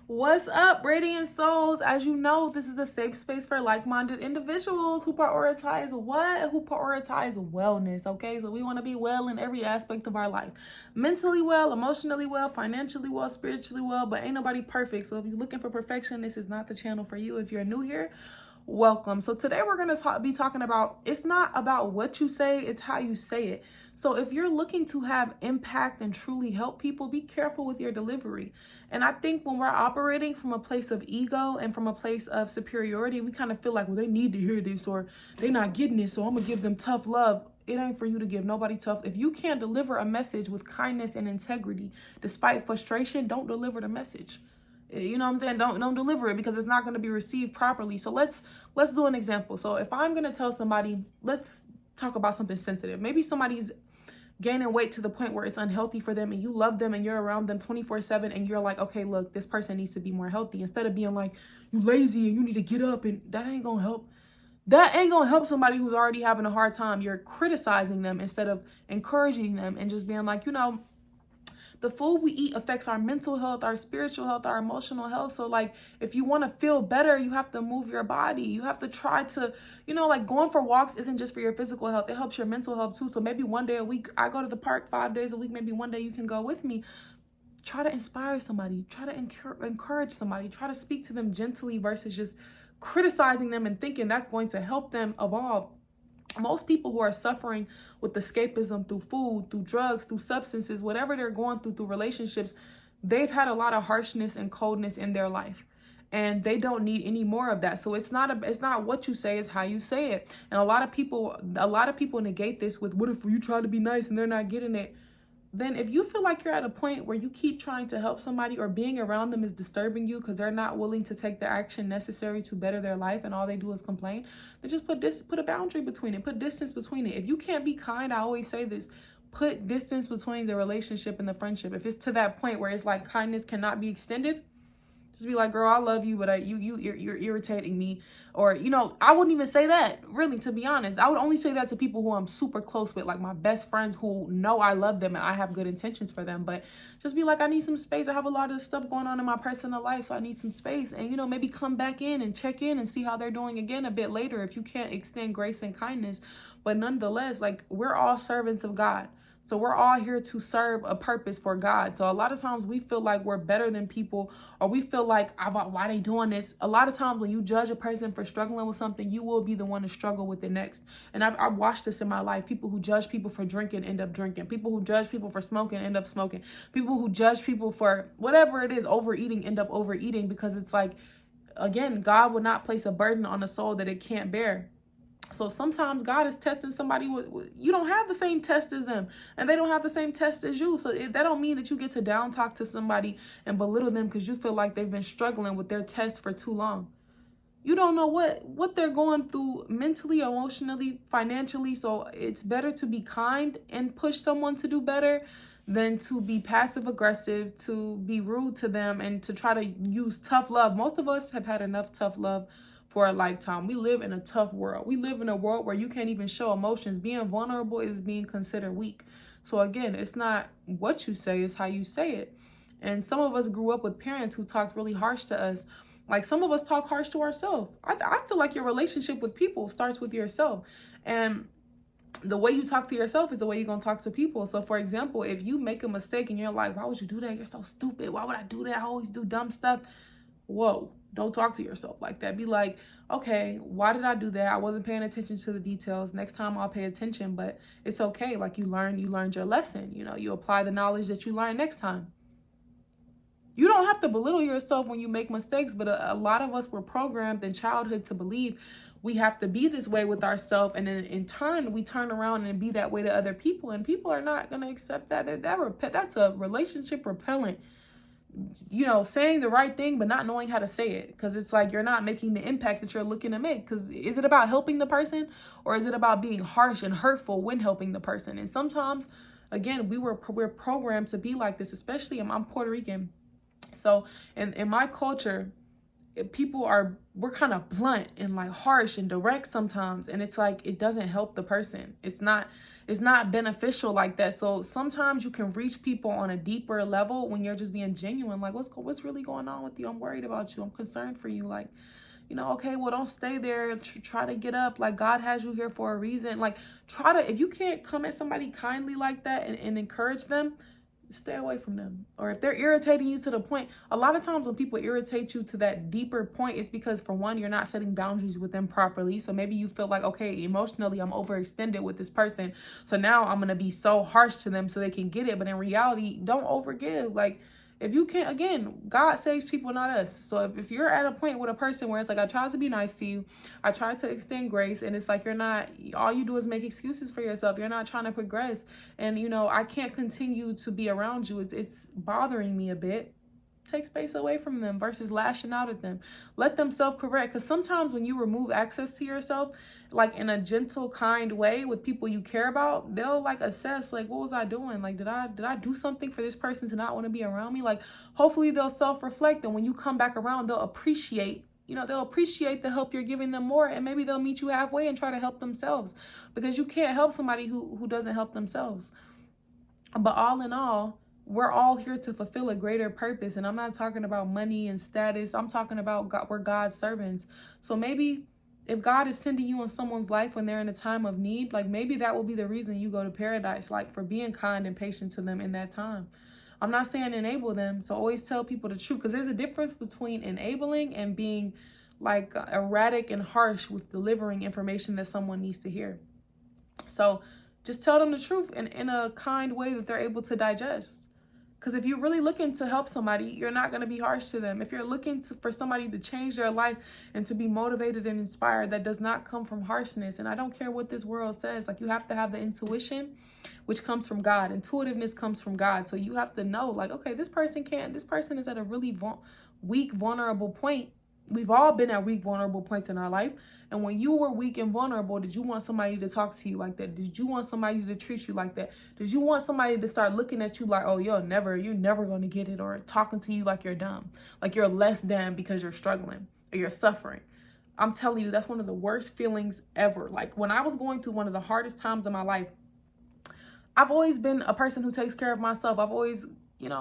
What's up, radiant souls? As you know, this is a safe space for like-minded individuals who prioritize what? Who prioritize wellness, okay? So we want to be well in every aspect of our life. Mentally well, emotionally well, financially well, spiritually well, but ain't nobody perfect. So if you're looking for perfection, this is not the channel for you. If you're new here, welcome. So today we're going to be talking about, it's not about what you say, it's how you say it. So if you're looking to have impact and truly help people, be careful with your delivery. And I think when we're operating from a place of ego and from a place of superiority, we kind of feel like, well, they need to hear this or they're not getting it, so I'm gonna give them tough love. It ain't for you to give nobody tough. If you can't deliver a message with kindness and integrity despite frustration, don't deliver the message. You know what I'm saying? Don't deliver it, because it's not going to be received properly. So let's do an example. So if I'm going to tell somebody, let's talk about something sensitive. Maybe somebody's gaining weight to the point where it's unhealthy for them, and you love them and you're around them 24/7, and you're like, okay, look, this person needs to be more healthy, instead of being like, you lazy and you need to get up, and that ain't gonna help. That ain't gonna help somebody who's already having a hard time. You're criticizing them instead of encouraging them and just being like, the food we eat affects our mental health, our spiritual health, our emotional health. So like, if you want to feel better, you have to move your body. You have to try to, like, going for walks isn't just for your physical health. It helps your mental health too. So maybe one day a week, I go to the park 5 days a week. Maybe one day you can go with me. Try to inspire somebody. Try to encourage somebody. Try to speak to them gently versus just criticizing them and thinking that's going to help them evolve. Most people who are suffering with escapism through food, through drugs, through substances, whatever they're going through relationships, they've had a lot of harshness and coldness in their life, and they don't need any more of that. So it's not what you say, it's how you say it. And a lot of people negate this with, what if you try to be nice and they're not getting it? Then if you feel like you're at a point where you keep trying to help somebody, or being around them is disturbing you because they're not willing to take the action necessary to better their life and all they do is complain, then just put a boundary between it, put distance between it. If you can't be kind, I always say this, put distance between the relationship and the friendship. If it's to that point where it's like kindness cannot be extended, just be like, girl, I love you, but you're irritating me. Or, I wouldn't even say that, really, to be honest. I would only say that to people who I'm super close with, like my best friends who know I love them and I have good intentions for them. But just be like, I need some space. I have a lot of stuff going on in my personal life, so I need some space. And, maybe come back in and check in and see how they're doing again a bit later if you can't extend grace and kindness. But nonetheless, like, we're all servants of God. So we're all here to serve a purpose for God. So a lot of times we feel like we're better than people, or we feel like, why they doing this? A lot of times when you judge a person for struggling with something, you will be the one to struggle with it next. And I've watched this in my life. People who judge people for drinking end up drinking. People who judge people for smoking end up smoking. People who judge people for whatever it is, overeating, end up overeating, because it's like, again, God would not place a burden on a soul that it can't bear. So sometimes God is testing somebody with, you don't have the same test as them, and they don't have the same test as you. So that don't mean that you get to down talk to somebody and belittle them because you feel like they've been struggling with their test for too long. You don't know what they're going through mentally, emotionally, financially. So it's better to be kind and push someone to do better than to be passive aggressive, to be rude to them, and to try to use tough love. Most of us have had enough tough love for a lifetime. We live in a tough world. We live in a world where you can't even show emotions. Being vulnerable is being considered weak. So again, it's not what you say, it's how you say it. And some of us grew up with parents who talked really harsh to us. Like, some of us talk harsh to ourselves. I feel like your relationship with people starts with yourself. And the way you talk to yourself is the way you're going to talk to people. So for example, if you make a mistake and you're like, why would you do that? You're so stupid. Why would I do that? I always do dumb stuff. Whoa, don't talk to yourself like that. Be like, okay, why did I do that? I wasn't paying attention to the details. Next time I'll pay attention, but it's okay. Like, you learned your lesson. You apply the knowledge that you learned next time. You don't have to belittle yourself when you make mistakes, but a lot of us were programmed in childhood to believe we have to be this way with ourselves, and then in turn we turn around and be that way to other people, and people are not going to accept that. That's a relationship repellent. Saying the right thing but not knowing how to say it, because it's like you're not making the impact that you're looking to make. Because is it about helping the person, or is it about being harsh and hurtful when helping the person? And sometimes, again, we're programmed to be like this. Especially, I'm Puerto Rican, so in my culture, we're kind of blunt and like harsh and direct sometimes, and it's like it doesn't help the person. It's not beneficial like that. So sometimes you can reach people on a deeper level when you're just being genuine, like what's really going on with you? I'm worried about you, I'm concerned for you. Like, okay, well, don't stay there. Try to get up. Like, God has you here for a reason. Like, if you can't come at somebody kindly like that and encourage them, stay away from them. Or if they're irritating you to the point, a lot of times when people irritate you to that deeper point, it's because, for one, you're not setting boundaries with them properly. So maybe you feel like, okay, emotionally, I'm overextended with this person, so now I'm going to be so harsh to them so they can get it. But in reality, don't overgive. Like, if you can't, again, God saves people, not us. So if you're at a point with a person where it's like, I try to be nice to you, I try to extend grace, and it's like all you do is make excuses for yourself. You're not trying to progress. And, I can't continue to be around you. It's bothering me a bit. Take space away from them versus lashing out at them. Let them self-correct. Because sometimes when you remove access to yourself, like in a gentle, kind way with people you care about, they'll like assess, like, what was I doing? Like, did I do something for this person to not want to be around me? Like, hopefully they'll self-reflect. And when you come back around, they'll appreciate the help you're giving them more. And maybe they'll meet you halfway and try to help themselves. Because you can't help somebody who doesn't help themselves. But all in all, we're all here to fulfill a greater purpose. And I'm not talking about money and status. I'm talking about God, we're God's servants. So maybe if God is sending you in someone's life when they're in a time of need, like maybe that will be the reason you go to paradise, like for being kind and patient to them in that time. I'm not saying enable them. So always tell people the truth, because there's a difference between enabling and being like erratic and harsh with delivering information that someone needs to hear. So just tell them the truth in a kind way that they're able to digest. Because if you're really looking to help somebody, you're not going to be harsh to them. If you're looking for somebody to change their life and to be motivated and inspired, that does not come from harshness. And I don't care what this world says. Like, you have to have the intuition, which comes from God. Intuitiveness comes from God. So you have to know, like, okay, this person is at a really weak, vulnerable point. We've all been at weak, vulnerable points in our life. And when you were weak and vulnerable, did you want somebody to talk to you like that? Did you want somebody to treat you like that? Did you want somebody to start looking at you like, oh, you're never going to get it, or talking to you like you're dumb, like you're less than because you're struggling or you're suffering? I'm telling you, that's one of the worst feelings ever. Like, when I was going through one of the hardest times in my life, I've always been a person who takes care of myself. I've always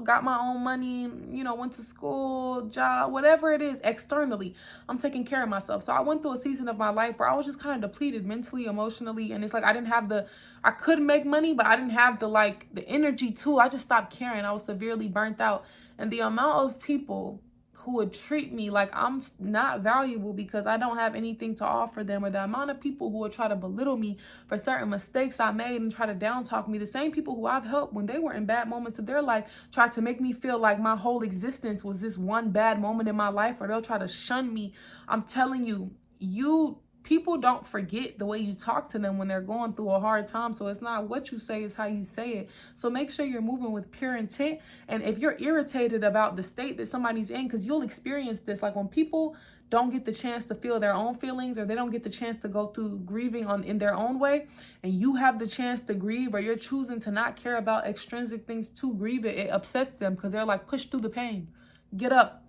got my own money, went to school, job, whatever it is externally, I'm taking care of myself. So I went through a season of my life where I was just kind of depleted mentally, emotionally. And it's like, I could make money, but I didn't have the energy to. I just stopped caring. I was severely burnt out. And the amount of people who would treat me like I'm not valuable because I don't have anything to offer them, or the amount of people who would try to belittle me for certain mistakes I made and try to down talk me, the same people who I've helped when they were in bad moments of their life, try to make me feel like my whole existence was this one bad moment in my life, or they'll try to shun me. I'm telling you, people don't forget the way you talk to them when they're going through a hard time. So it's not what you say, it's how you say it. So make sure you're moving with pure intent. And if you're irritated about the state that somebody's in, because you'll experience this, like when people don't get the chance to feel their own feelings, or they don't get the chance to go through grieving in their own way, and you have the chance to grieve, or you're choosing to not care about extrinsic things to grieve it, it upsets them, because they're like, push through the pain, get up,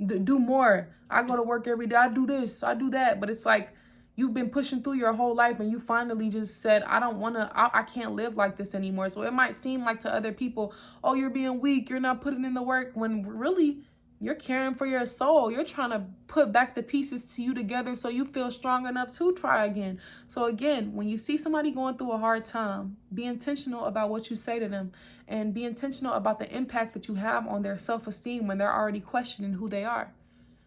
do more. I go to work every day, I do this, I do that. But it's like, you've been pushing through your whole life, and you finally just said, I can't live like this anymore. So it might seem like to other people, oh, you're being weak, you're not putting in the work, when really you're caring for your soul. You're trying to put back the pieces to you together so you feel strong enough to try again. So again, when you see somebody going through a hard time, be intentional about what you say to them, and be intentional about the impact that you have on their self-esteem when they're already questioning who they are.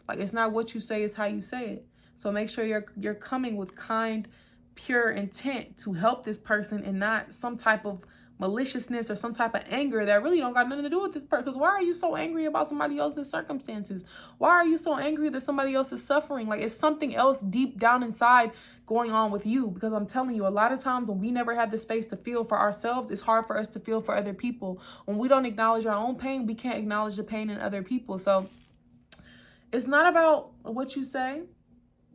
Like, it's not what you say, it's how you say it. So make sure you're coming with kind, pure intent to help this person, and not some type of maliciousness or some type of anger that really don't got nothing to do with this person. Because why are you so angry about somebody else's circumstances? Why are you so angry that somebody else is suffering? Like, it's something else deep down inside going on with you. Because I'm telling you, a lot of times when we never have the space to feel for ourselves, it's hard for us to feel for other people. When we don't acknowledge our own pain, we can't acknowledge the pain in other people. So it's not about what you say.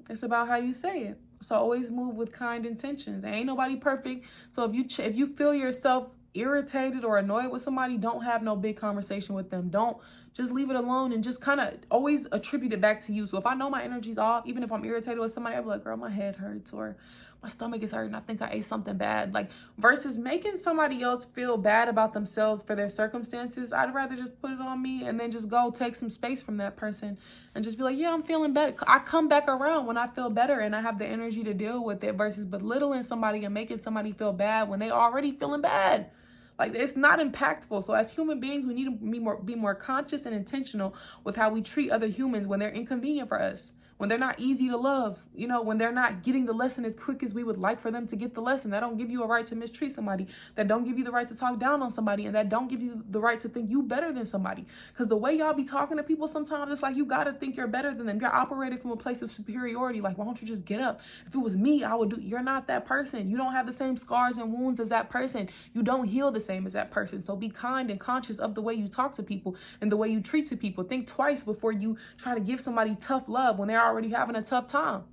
It's about how you say it. So always move with kind intentions. Ain't nobody perfect. So if you feel yourself irritated or annoyed with somebody, don't have no big conversation with them. Don't just leave it alone and just kind of always attribute it back to you. So if I know my energy's off, even if I'm irritated with somebody, I'll be like, girl, my head hurts, or my stomach is hurting, I think I ate something bad. Like, versus making somebody else feel bad about themselves for their circumstances, I'd rather just put it on me and then just go take some space from that person and just be like, yeah, I'm feeling better. I come back around when I feel better and I have the energy to deal with it, versus belittling somebody and making somebody feel bad when they already feeling bad. Like, it's not impactful. So as human beings, we need to be more conscious and intentional with how we treat other humans when they're inconvenient for us, when they're not easy to love, you know, when they're not getting the lesson as quick as we would like for them to get the lesson. That don't give you a right to mistreat somebody. That don't give you the right to talk down on somebody. And that don't give you the right to think you better than somebody. Because the way y'all be talking to people sometimes, it's like you got to think you're better than them. You're operating from a place of superiority. Like, why don't you just get up? If it was me, I would do. You're not that person. You don't have the same scars and wounds as that person. You don't heal the same as that person. So be kind and conscious of the way you talk to people and the way you treat to people. Think twice before you try to give somebody tough love when they're already having a tough time.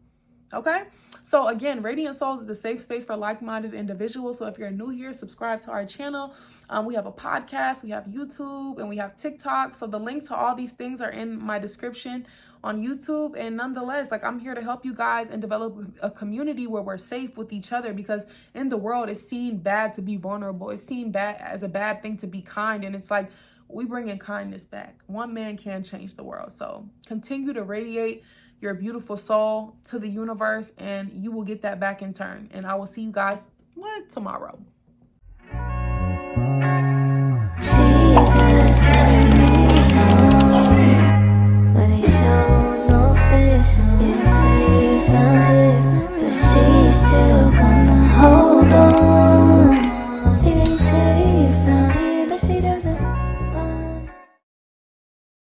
Okay? So again, Radiant Souls is the safe space for like-minded individuals. So if you're new here, subscribe to our channel. We have a podcast, we have YouTube, and we have TikTok. So the link to all these things are in my description on YouTube. And nonetheless, like, I'm here to help you guys and develop a community where we're safe with each other, because in the world, it's seen bad to be vulnerable. It's seen bad as a bad thing to be kind. And it's like, we bringing kindness back. One man can change the world. So continue to radiate your beautiful soul to the universe, and you will get that back in turn. And I will see you guys tomorrow.